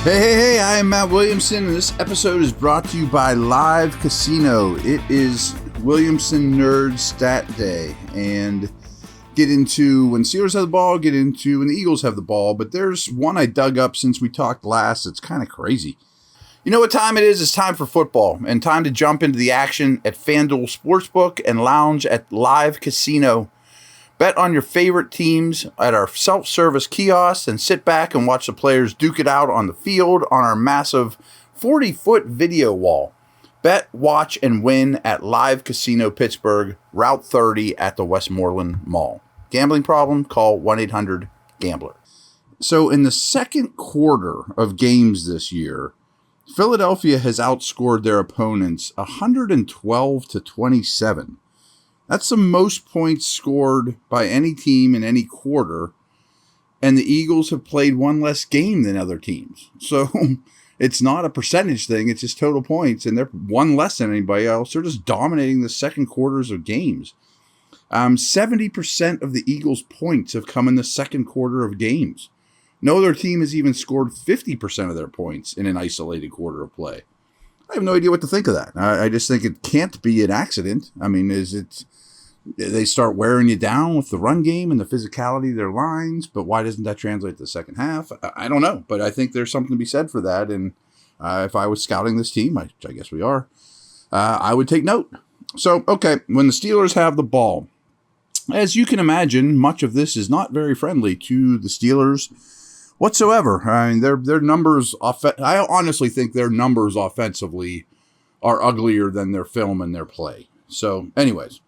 Hey, I am Matt Williamson, and this episode is brought to you by Live Casino. It is Williamson Nerd Stat Day, and get into when Steelers have the ball, get into when the Eagles have the ball, but there's one I dug up since we talked last. It's kind of crazy. You know what time it is? It's time for football, and time to jump into the action at FanDuel Sportsbook and lounge at Live Casino. Bet on your favorite teams at our self-service kiosks and sit back and watch the players duke it out on the field on our massive 40-foot video wall. Bet, watch, and win at Live Casino Pittsburgh, Route 30 at the Westmoreland Mall. Gambling problem? Call 1-800-GAMBLER. So in the second quarter of games this year, Philadelphia has outscored their opponents 112-27. That's the most points scored by any team in any quarter, and the Eagles have played one less game than other teams. So it's not a percentage thing, it's just total points, and they're one less than anybody else. They're just dominating the second quarters of games. 70% of the Eagles' points have come in the second quarter of games. No other team has even scored 50% of their points in an isolated quarter of play. I have no idea what to think of that. I just think it can't be an accident. I mean, they start wearing you down with the run game and the physicality of their lines, but why doesn't that translate to the second half? I don't know, but I think there's something to be said for that. And if I was scouting this team, I guess we are, I would take note. So, okay, when the Steelers have the ball, as you can imagine, much of this is not very friendly to the Steelers whatsoever. I mean, their numbers, I honestly think their numbers offensively are uglier than their film and their play. So, anyways,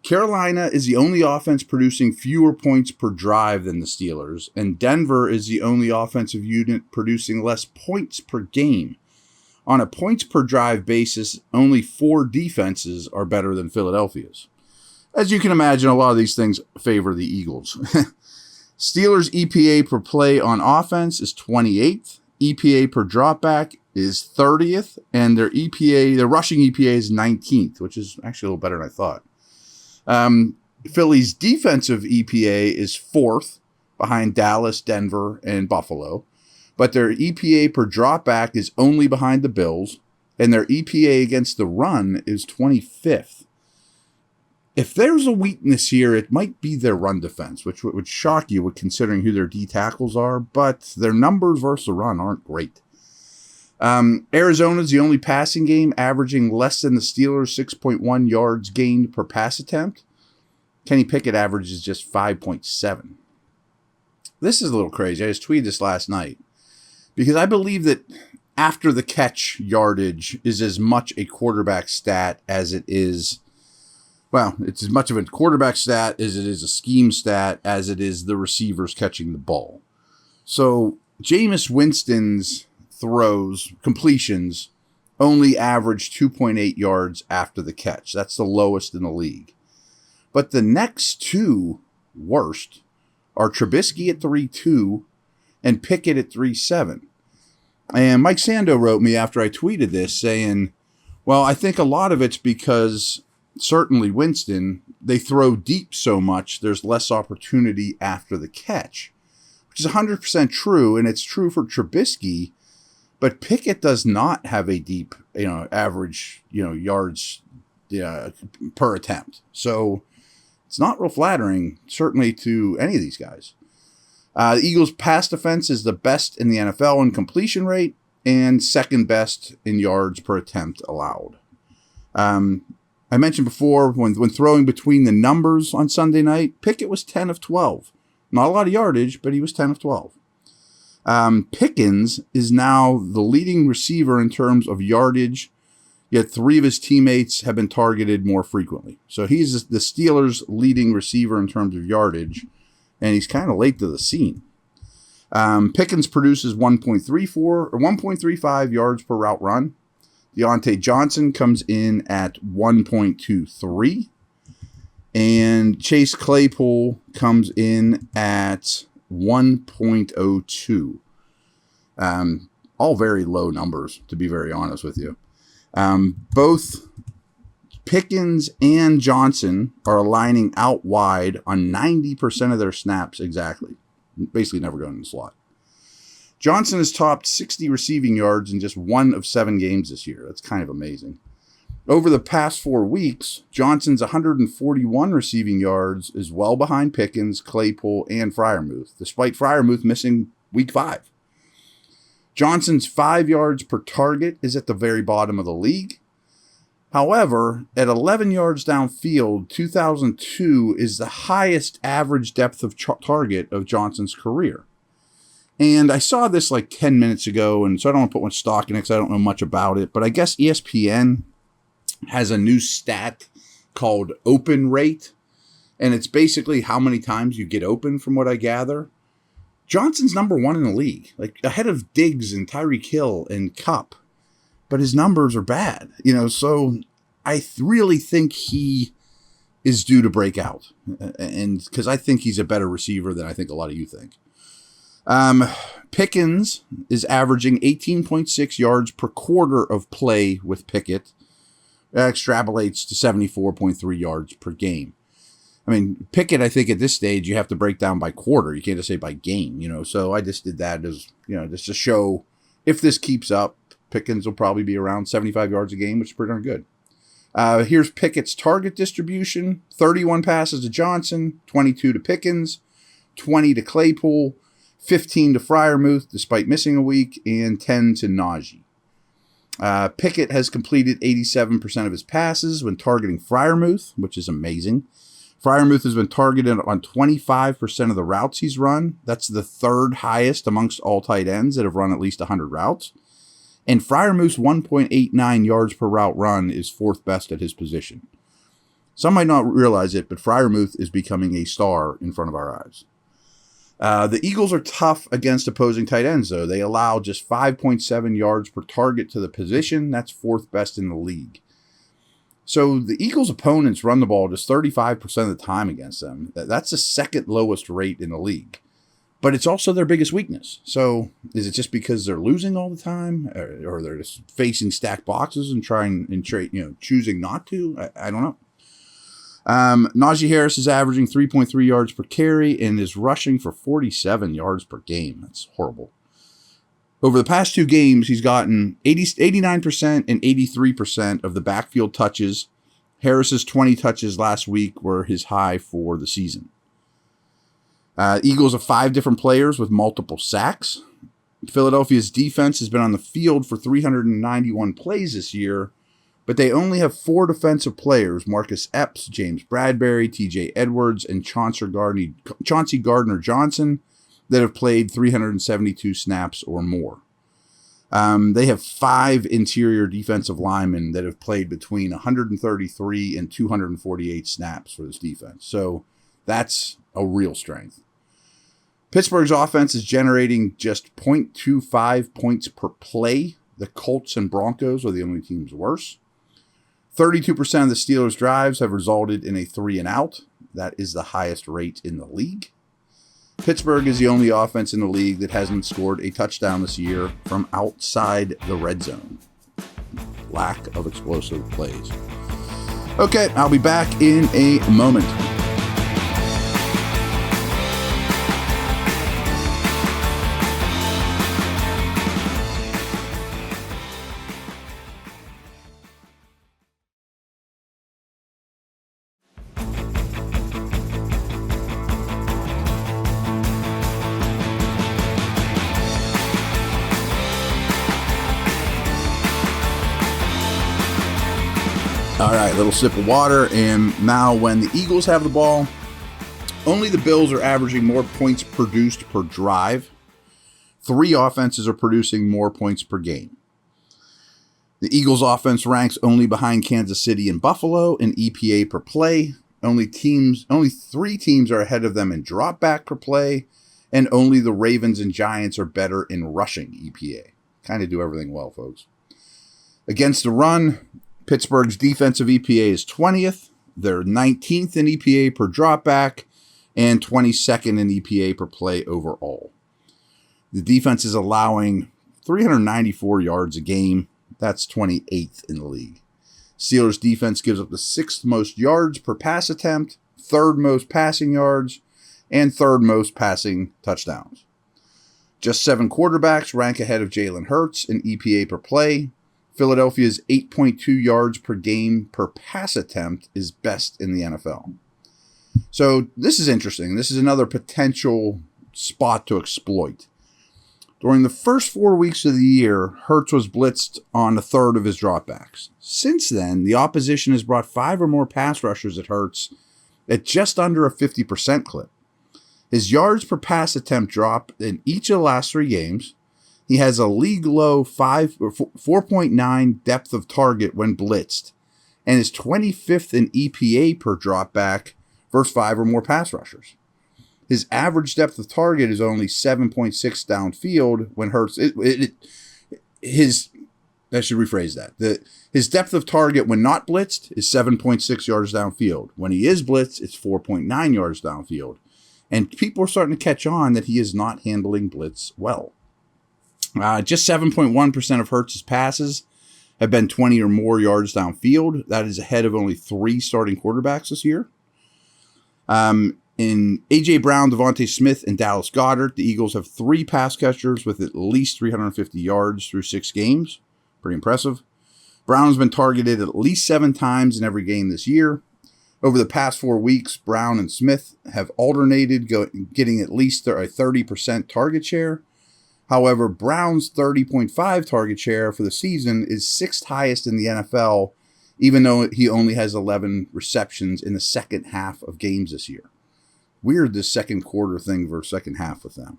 Carolina is the only offense producing fewer points per drive than the Steelers, and Denver is the only offensive unit producing less points per game. On a points per drive basis, only 4 defenses are better than Philadelphia's. As you can imagine, a lot of these things favor the Eagles. Steelers' EPA per play on offense is 28th. EPA per dropback is 30th. And their rushing EPA is 19th, which is actually a little better than I thought. Philly's defensive EPA is 4th behind Dallas, Denver, and Buffalo. But their EPA per dropback is only behind the Bills. And their EPA against the run is 25th. If there's a weakness here, it might be their run defense, which would shock you with considering who their D tackles are, but their numbers versus the run aren't great. Arizona's the only passing game averaging less than the Steelers' 6.1 yards gained per pass attempt. Kenny Pickett averages just 5.7. This is a little crazy. I just tweeted this last night because I believe that after the catch yardage is as much a quarterback stat as it is. Well, it's as much of a quarterback stat as it is a scheme stat as it is the receivers catching the ball. So Jameis Winston's completions, only average 2.8 yards after the catch. That's the lowest in the league. But the next two worst are Trubisky at 3.2 and Pickett at 3.7. And Mike Sando wrote me after I tweeted this saying, well, I think a lot of it's because certainly Winston, they throw deep so much, there's less opportunity after the catch, which is 100% true, and it's true for Trubisky, but Pickett does not have a deep, average, yards per attempt. So it's not real flattering, certainly to any of these guys. The Eagles' pass defense is the best in the NFL in completion rate and second best in yards per attempt allowed. I mentioned before, when throwing between the numbers on Sunday night, Pickett was 10 of 12. Not a lot of yardage, but he was 10 of 12. Pickens is now the leading receiver in terms of yardage, yet 3 of his teammates have been targeted more frequently. So he's the Steelers' leading receiver in terms of yardage, and he's kind of late to the scene. Pickens produces 1.34 or 1.35 yards per route run. Deontay Johnson comes in at 1.23, and Chase Claypool comes in at 1.02. All very low numbers, to be very honest with you. Both Pickens and Johnson are aligning out wide on 90% of their snaps exactly. Basically never going in the slot. Johnson has topped 60 receiving yards in just 1 of 7 games this year. That's kind of amazing. Over the past 4 weeks, Johnson's 141 receiving yards is well behind Pickens, Claypool, and Freiermuth, despite Freiermuth missing week 5. Johnson's 5 yards per target is at the very bottom of the league. However, at 11 yards downfield, 2002 is the highest average depth of target of Johnson's career. And I saw this like 10 minutes ago, and so I don't want to put much stock in it because I don't know much about it. But I guess ESPN has a new stat called open rate, and it's basically how many times you get open from what I gather. Johnson's number 1 in the league, like ahead of Diggs and Tyreek Hill and Kupp. But his numbers are bad, so I really think he is due to break out. And because I think he's a better receiver than I think a lot of you think. Pickens is averaging 18.6 yards per quarter of play with Pickett. That extrapolates to 74.3 yards per game. I mean, Pickett, I think at this stage, you have to break down by quarter. You can't just say by game, so I just did that as, just to show if this keeps up, Pickens will probably be around 75 yards a game, which is pretty darn good. Here's Pickett's target distribution. 31 passes to Johnson, 22 to Pickens, 20 to Claypool, 15 to Freiermuth, despite missing a week, and 10 to Najee. Pickett has completed 87% of his passes when targeting Freiermuth, which is amazing. Freiermuth has been targeted on 25% of the routes he's run. That's the 3rd highest amongst all tight ends that have run at least 100 routes. And Freiermuth's 1.89 yards per route run is 4th best at his position. Some might not realize it, but Freiermuth is becoming a star in front of our eyes. The Eagles are tough against opposing tight ends, though. They allow just 5.7 yards per target to the position. That's 4th best in the league. So the Eagles' opponents run the ball just 35% of the time against them. That's the 2nd lowest rate in the league. But it's also their biggest weakness. So is it just because they're losing all the time, or they're just facing stacked boxes and choosing not to? I don't know. Najee Harris is averaging 3.3 yards per carry and is rushing for 47 yards per game. That's horrible. Over the past 2 games, he's gotten 89% and 83% of the backfield touches. Harris's 20 touches last week were his high for the season. Eagles have 5 different players with multiple sacks. Philadelphia's defense has been on the field for 391 plays this year, but they only have 4 defensive players, Marcus Epps, James Bradbury, TJ Edwards, and Chauncey Gardner-Johnson, that have played 372 snaps or more. They have 5 interior defensive linemen that have played between 133 and 248 snaps for this defense. So that's a real strength. Pittsburgh's offense is generating just 0.25 points per play. The Colts and Broncos are the only teams worse. 32% of the Steelers' drives have resulted in a 3-and-out. That is the highest rate in the league. Pittsburgh is the only offense in the league that hasn't scored a touchdown this year from outside the red zone. Lack of explosive plays. Okay, I'll be back in a moment. All right, little sip of water, and now when the Eagles have the ball, only the Bills are averaging more points produced per drive. 3 offenses are producing more points per game. The Eagles' offense ranks only behind Kansas City and Buffalo in EPA per play. Only 3 teams are ahead of them in dropback per play, and only the Ravens and Giants are better in rushing EPA. Kind of do everything well, folks. Against the run, Pittsburgh's defensive EPA is 20th. They're 19th in EPA per dropback and 22nd in EPA per play overall. The defense is allowing 394 yards a game. That's 28th in the league. Steelers defense gives up the 6th most yards per pass attempt, 3rd most passing yards, and 3rd most passing touchdowns. Just 7 quarterbacks rank ahead of Jalen Hurts in EPA per play. Philadelphia's 8.2 yards per game per pass attempt is best in the NFL. So this is interesting. This is another potential spot to exploit. During the first 4 weeks of the year, Hurts was blitzed on a third of his dropbacks. Since then, the opposition has brought 5 or more pass rushers at Hurts at just under a 50% clip. His yards per pass attempt dropped in each of the last 3 games. He has a league low 4.9 depth of target when blitzed, and is 25th in EPA per dropback versus 5 or more pass rushers. His average depth of target is only 7.6 downfield when Hurts. I should rephrase that. His depth of target when not blitzed is 7.6 yards downfield. When he is blitzed, it's 4.9 yards downfield. And people are starting to catch on that he is not handling blitz well. Just 7.1% of Hurts' passes have been 20 or more yards downfield. That is ahead of only 3 starting quarterbacks this year. In A.J. Brown, Devontae Smith, and Dallas Goedert, the Eagles have 3 pass catchers with at least 350 yards through 6 games. Pretty impressive. Brown has been targeted at least 7 times in every game this year. Over the past 4 weeks, Brown and Smith have alternated, getting at least a 30% target share. However, Brown's 30.5 target share for the season is 6th highest in the NFL, even though he only has 11 receptions in the second half of games this year. Weird, this second quarter thing versus second half with them.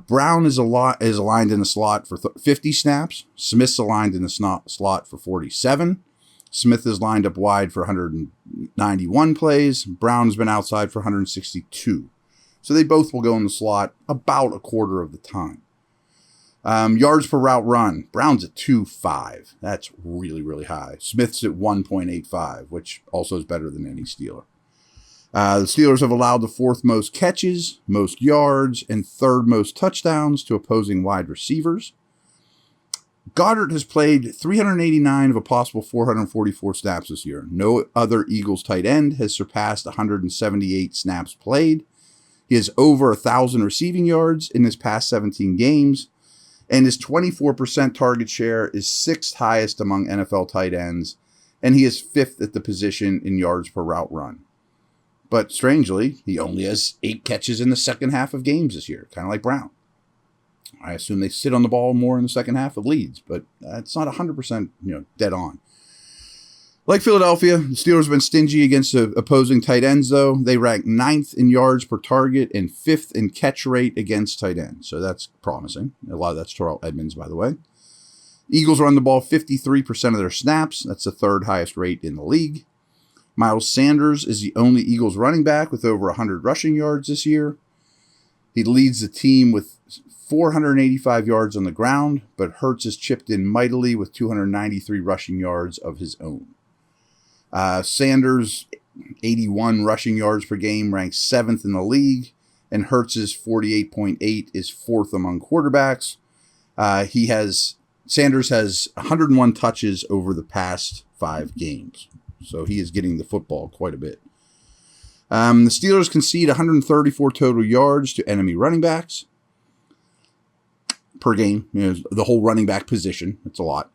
Brown is aligned in the slot for 50 snaps. Smith's aligned in the slot for 47. Smith is lined up wide for 191 plays. Brown's been outside for 162. So they both will go in the slot about a quarter of the time. Yards per route run. Brown's at 2.5. That's really, really high. Smith's at 1.85, which also is better than any Steeler. The Steelers have allowed the 4th most catches, most yards, and 3rd most touchdowns to opposing wide receivers. Goddard has played 389 of a possible 444 snaps this year. No other Eagles tight end has surpassed 178 snaps played. He has over 1,000 receiving yards in his past 17 games, and his 24% target share is 6th highest among NFL tight ends, and he is 5th at the position in yards per route run. But strangely, he only has 8 catches in the second half of games this year, kind of like Brown. I assume they sit on the ball more in the second half of leads, but it's not 100% dead on. Like Philadelphia, the Steelers have been stingy against the opposing tight ends, though. They rank 9th in yards per target and 5th in catch rate against tight ends. So that's promising. A lot of that's Terrell Edmonds, by the way. Eagles run the ball 53% of their snaps. That's the 3rd highest rate in the league. Miles Sanders is the only Eagles running back with over 100 rushing yards this year. He leads the team with 485 yards on the ground, but Hurts has chipped in mightily with 293 rushing yards of his own. Sanders' 81 rushing yards per game ranks 7th in the league, and Hurts' 48.8 is 4th among quarterbacks. Sanders has 101 touches over the past 5 games, so he is getting the football quite a bit. The Steelers concede 134 total yards to enemy running backs per game. The whole running back position. That's a lot.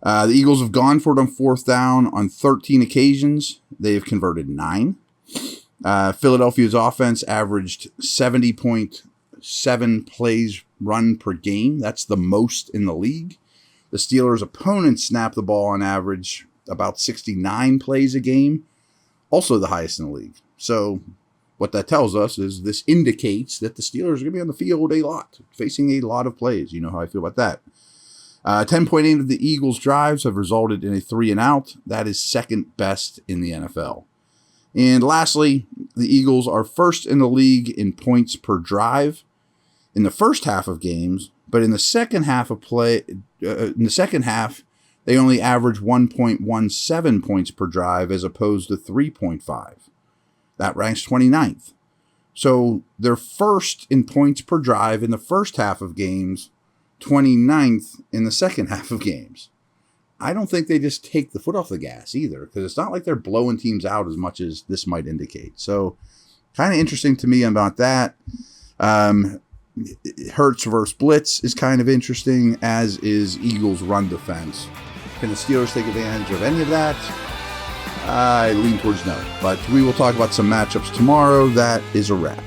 The Eagles have gone for it on 4th down on 13 occasions. They have converted 9. Philadelphia's offense averaged 70.7 plays run per game. That's the most in the league. The Steelers' opponents snap the ball on average about 69 plays a game. Also the highest in the league. So what that tells us is this indicates that the Steelers are going to be on the field a lot, facing a lot of plays. You know how I feel about that. 10.8 of the Eagles' drives have resulted in a 3-and-out. That is 2nd best in the NFL. And lastly, the Eagles are 1st in the league in points per drive in the first half of games, but in the second half they only average 1.17 points per drive as opposed to 3.5. That ranks 29th. So they're 1st in points per drive in the first half of games, 29th in the second half of games. I don't think they just take the foot off the gas either, because it's not like they're blowing teams out as much as this might indicate. So kind of interesting to me about that. Hurts versus blitz is kind of interesting, as is Eagles' run defense. Can the Steelers take advantage of any of that? I lean towards no. But we will talk about some matchups tomorrow. That is a wrap.